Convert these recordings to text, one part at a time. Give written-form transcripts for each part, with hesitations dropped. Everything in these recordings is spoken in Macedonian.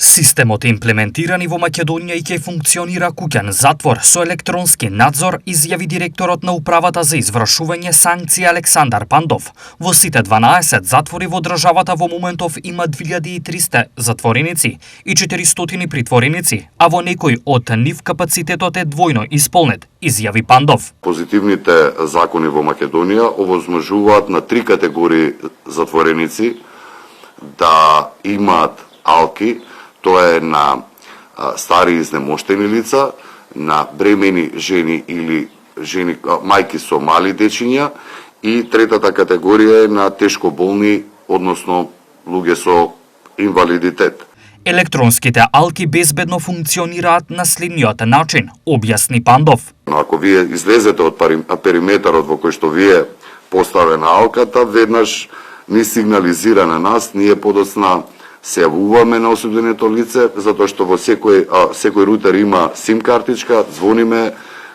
Системот е имплементиран и во Македонија и ќе функционира куќен затвор со електронски надзор, изјави директорот на управата за извршување санкции Александар Пандов. Во сите 12 затвори во државата во моментов има 2300 затвореници и 400 притвореници, а во некој од нив капацитетот е двојно исполнет, изјави Пандов. Позитивните закони во Македонија овозможуваат на 3 категории затвореници да имаат алки. Тоа е на стари изнемоштени лица, на бремени жени или жени мајки со мали дечиња и третата категорија е на тешко болни, односно луѓе со инвалидитет. Електронските алки безбедно функционираат на следниот начин, објасни Пандов. Но ако вие излезете од периметарот во кој што вие поставена алката, веднаш ни сигнализира на нас, ние подоцна се јавуваме на осуденото лице, затоа што во секој рутер има сим картичка, звониме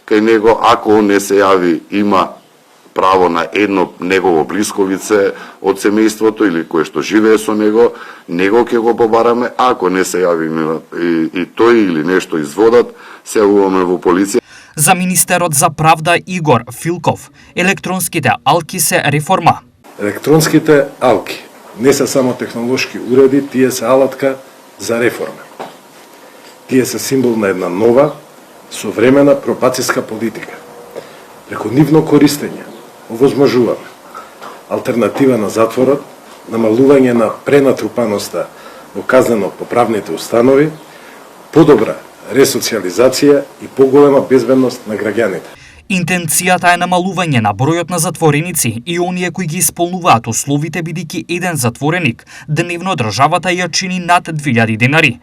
кај него, ако он не се јави, има право на едно негово блиско лице од семејството или кое што живее со него ќе го побараме, ако не се јави и тој или нешто изводат, се јавуваме во полиција. За министерот за правда Игор Филков, електронските алки се реформа. Електронските алки не се само технолошки уреди, тие се алатка за реформа. Тие се символ на една нова, современа пробацијска политика. Преку нивно користење овозможуваме алтернатива на затворот, намалување на пренатрупаноста во казнено-поправните установи, подобра ресоциализација и поголема безбедност на граѓаните. Интенцијата е намалување на бројот на затвореници и оние кои ги исполнуваат условите, бидејќи еден затвореник дневно државата ја чини над 2000 денари.